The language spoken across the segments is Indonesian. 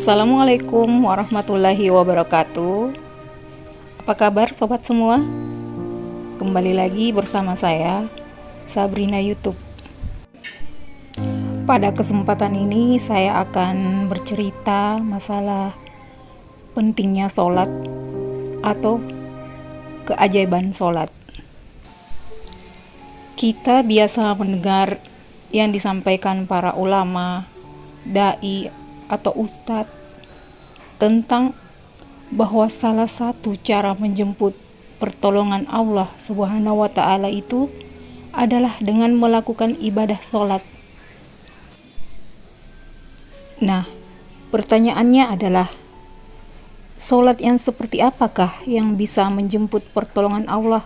Assalamualaikum warahmatullahi wabarakatuh. Apa kabar sobat semua? Kembali lagi bersama saya, Sabrina YouTube. Pada kesempatan ini saya akan bercerita masalah pentingnya sholat atau keajaiban sholat. Kita biasa mendengar yang disampaikan para ulama, dai atau ustadz tentang bahwa salah satu cara menjemput pertolongan Allah Subhanahu wa Ta'ala itu adalah dengan melakukan ibadah sholat. Nah, pertanyaannya adalah, sholat yang seperti apakah yang bisa menjemput pertolongan Allah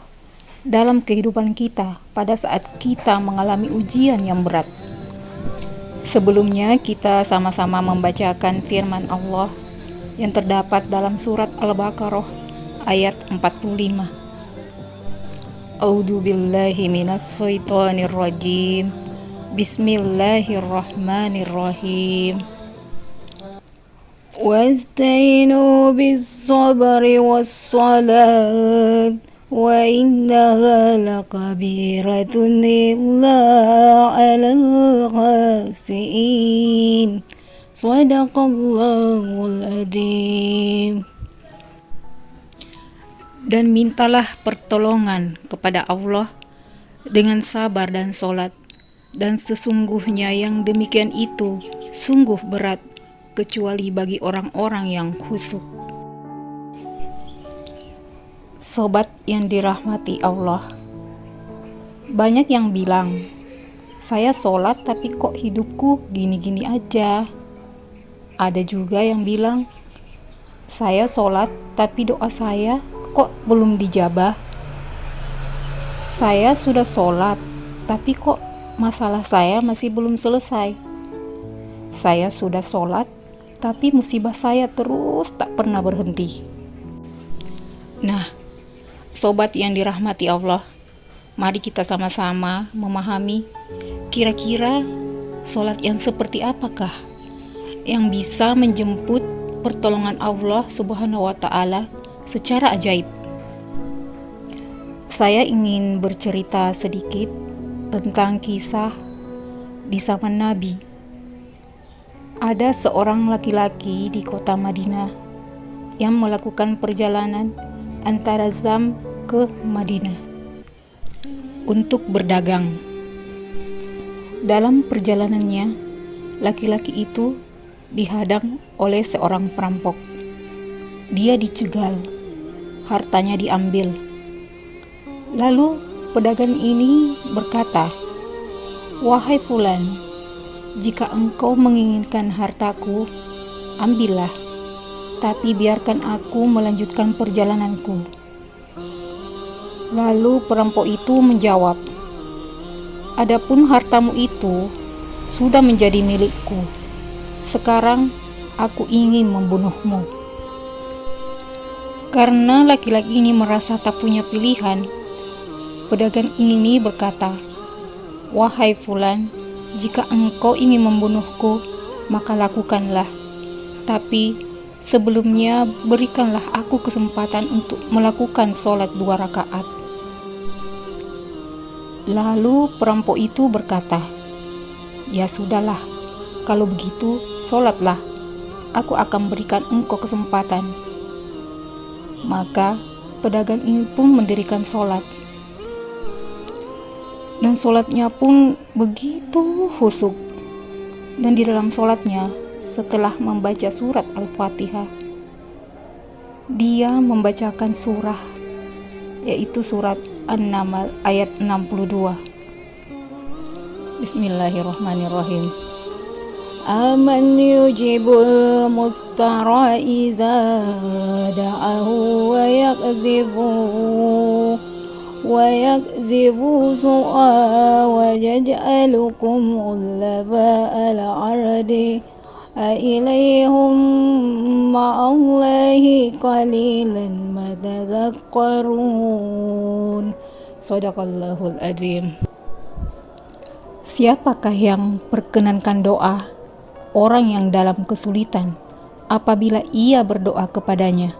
dalam kehidupan kita pada saat kita mengalami ujian yang berat? Sebelumnya kita sama-sama membacakan firman Allah yang terdapat dalam surat Al-Baqarah ayat 45. A'udzu billahi minas syaitonir rajim. Bismillahirrahmanirrahim. Wasta'inu bis-sabri was-salat wa innaha lakabiratun illa 'alal khashiin. Shadaqallahul adzim. Dan mintalah pertolongan kepada Allah dengan sabar dan sholat, dan sesungguhnya yang demikian itu sungguh berat kecuali bagi orang-orang yang khusyuk. Sobat yang dirahmati Allah, banyak yang bilang, saya sholat tapi kok hidupku gini-gini aja. Ada juga yang bilang, saya sholat tapi doa saya kok belum dijabah. Saya sudah sholat tapi kok masalah saya masih belum selesai. Saya sudah sholat tapi musibah saya terus tak pernah berhenti. Nah, sobat yang dirahmati Allah, mari kita sama-sama memahami kira-kira sholat yang seperti apakah yang bisa menjemput pertolongan Allah Subhanahu wa Ta'ala secara ajaib. Saya ingin bercerita sedikit tentang kisah di zaman Nabi. Ada seorang laki-laki di kota Madinah yang melakukan perjalanan antara Syam ke Madinah untuk berdagang. Dalam perjalanannya, laki-laki itu dihadang oleh seorang perampok. Dia dicegal, hartanya diambil. Lalu pedagang ini berkata, "Wahai fulan, jika engkau menginginkan hartaku, ambillah, tapi biarkan aku melanjutkan perjalananku." Lalu perampok itu menjawab, "Adapun hartamu itu sudah menjadi milikku. Sekarang aku ingin membunuhmu." Karena laki-laki ini merasa tak punya pilihan, pedagang ini berkata, "Wahai fulan, jika engkau ingin membunuhku, maka lakukanlah. Tapi sebelumnya berikanlah aku kesempatan untuk melakukan sholat 2 rakaat. Lalu perampok itu berkata, "Ya sudahlah, kalau begitu sholatlah, aku akan berikan engkau kesempatan." Maka pedagang ini pun mendirikan sholat. Dan sholatnya pun begitu khusyuk. Dan di dalam sholatnya, setelah membaca surat Al-Fatihah, dia membacakan surah, yaitu surat An-Naml ayat 62. Bismillahirrahmanirrahim. Aman yujibul mustara iza da'ahu wa yakzibu su'a wa yaj'alukum ulaba'al ardi ailayhum ma'allahi qalilan ma tadhakkarun. Shadaqallahul adzim. Siapakah yang perkenankan doa orang yang dalam kesulitan apabila ia berdoa kepadanya,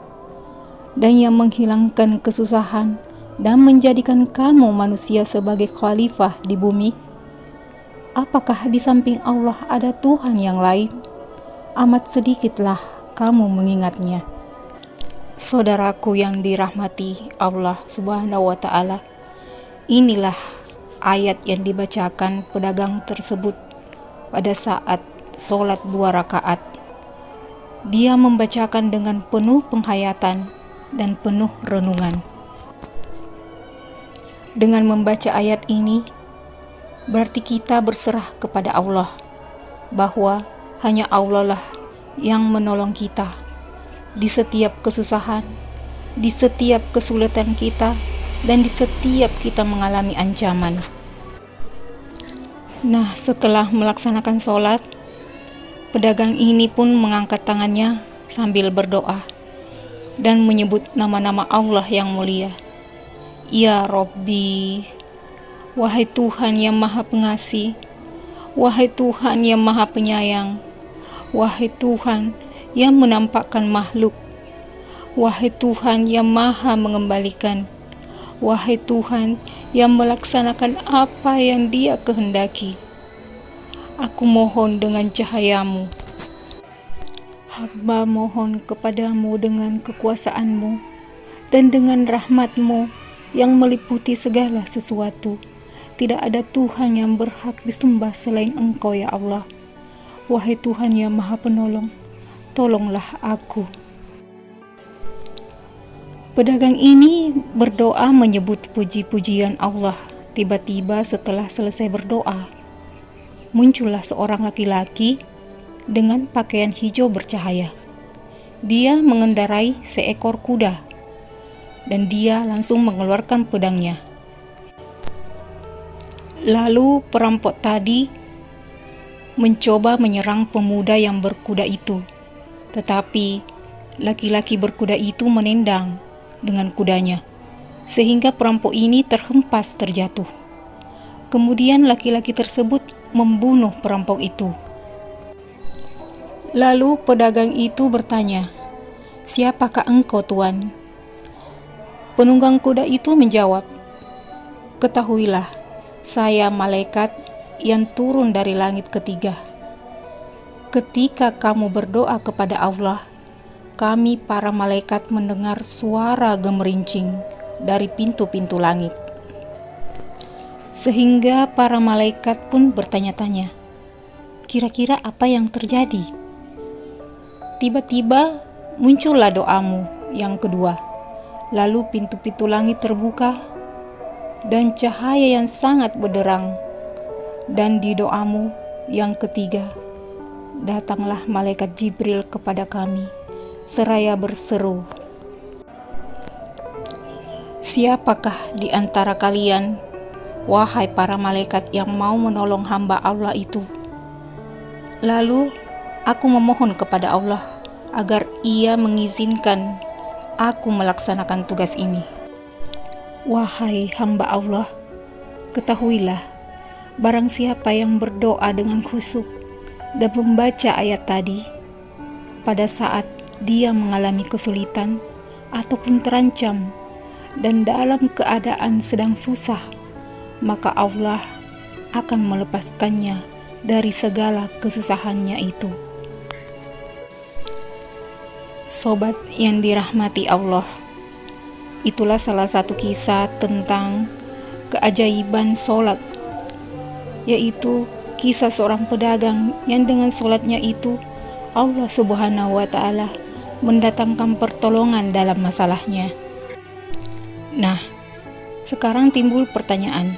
dan yang menghilangkan kesusahan dan menjadikan kamu manusia sebagai khalifah di bumi? Apakah di samping Allah ada Tuhan yang lain? Amat sedikitlah kamu mengingatnya. Saudaraku yang dirahmati Allah Subhanahu wa Ta'ala, inilah ayat yang dibacakan pedagang tersebut pada saat sholat 2 rakaat. Dia membacakan dengan penuh penghayatan dan penuh renungan. Dengan membaca ayat ini, berarti kita berserah kepada Allah, bahwa hanya Allah lah yang menolong kita di setiap kesusahan, di setiap kesulitan kita, dan di setiap kita mengalami ancaman. Nah, setelah melaksanakan sholat, pedagang ini pun mengangkat tangannya sambil berdoa dan menyebut nama-nama Allah yang mulia. Ya Rabbi, wahai Tuhan yang Maha Pengasih, wahai Tuhan yang Maha Penyayang, wahai Tuhan yang menampakkan makhluk, wahai Tuhan yang Maha Mengembalikan, wahai Tuhan yang melaksanakan apa yang Dia kehendaki. Aku mohon dengan cahayamu, hamba mohon kepadamu dengan kekuasaanmu dan dengan rahmatmu yang meliputi segala sesuatu. Tidak ada Tuhan yang berhak disembah selain Engkau ya Allah. Wahai Tuhan yang Maha Penolong, tolonglah aku. Pedagang ini berdoa menyebut puji-pujian Allah. Tiba-tiba setelah selesai berdoa, muncullah seorang laki-laki dengan pakaian hijau bercahaya. Dia mengendarai seekor kuda, dan dia langsung mengeluarkan pedangnya. Lalu perampok tadi mencoba menyerang pemuda yang berkuda itu, tetapi laki-laki berkuda itu menendang dengan kudanya, sehingga perampok ini terhempas terjatuh. Kemudian laki-laki tersebut membunuh perampok itu. Lalu pedagang itu bertanya, "Siapakah engkau, Tuan?" Penunggang kuda itu menjawab, "Ketahuilah, saya malaikat yang turun dari langit ketiga. Ketika kamu berdoa kepada Allah, kami para malaikat mendengar suara gemerincing dari pintu-pintu langit. Sehingga para malaikat pun bertanya-tanya, kira-kira apa yang terjadi?" Tiba-tiba muncullah doamu yang kedua. Lalu pintu-pintu langit terbuka dan cahaya yang sangat benderang. Dan di doamu yang ketiga, datanglah malaikat Jibril kepada kami seraya berseru, "Siapakah di antara kalian, wahai para malaikat yang mau menolong hamba Allah itu?" Lalu aku memohon kepada Allah agar Ia mengizinkan aku melaksanakan tugas ini. Wahai hamba Allah, ketahuilah, barang siapa yang berdoa dengan khusyuk dan membaca ayat tadi, pada saat dia mengalami kesulitan ataupun terancam dan dalam keadaan sedang susah, maka Allah akan melepaskannya dari segala kesusahannya itu. Sobat yang dirahmati Allah, itulah salah satu kisah tentang keajaiban sholat, yaitu kisah seorang pedagang yang dengan sholatnya itu Allah Subhanahu wa Ta'ala mendatangkan pertolongan dalam masalahnya. Nah, sekarang timbul pertanyaan,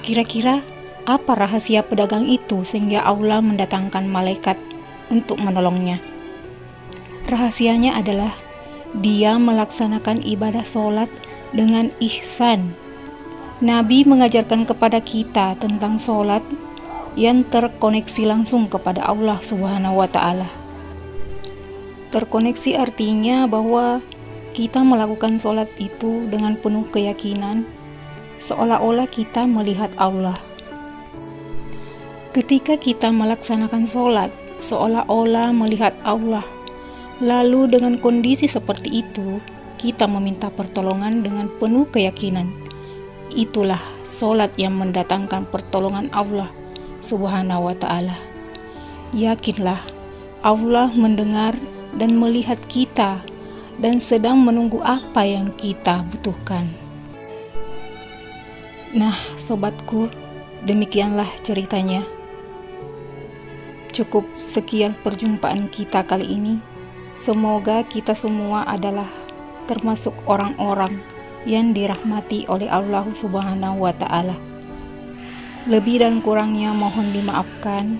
kira-kira apa rahasia pedagang itu sehingga Allah mendatangkan malaikat untuk menolongnya? Rahasianya adalah dia melaksanakan ibadah sholat dengan ihsan. Nabi mengajarkan kepada kita tentang sholat yang terkoneksi langsung kepada Allah Subhanahu wa Ta'ala. Terkoneksi artinya bahwa kita melakukan sholat itu dengan penuh keyakinan, seolah-olah kita melihat Allah. Ketika kita melaksanakan sholat, seolah-olah melihat Allah, Lalu dengan kondisi seperti itu, kita meminta pertolongan dengan penuh keyakinan. Itulah solat yang mendatangkan pertolongan Allah Subhanahu wa Ta'ala. Yakinlah, Allah mendengar dan melihat kita dan sedang menunggu apa yang kita butuhkan. Nah, sobatku, demikianlah ceritanya. Cukup sekian perjumpaan kita kali ini. Semoga kita semua adalah termasuk orang-orang yang dirahmati oleh Allah Subhanahu wa Ta'ala. Lebih dan kurangnya mohon dimaafkan.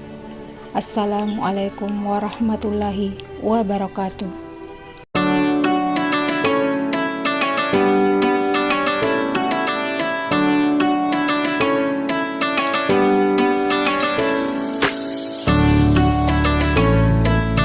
Assalamualaikum warahmatullahi wabarakatuh.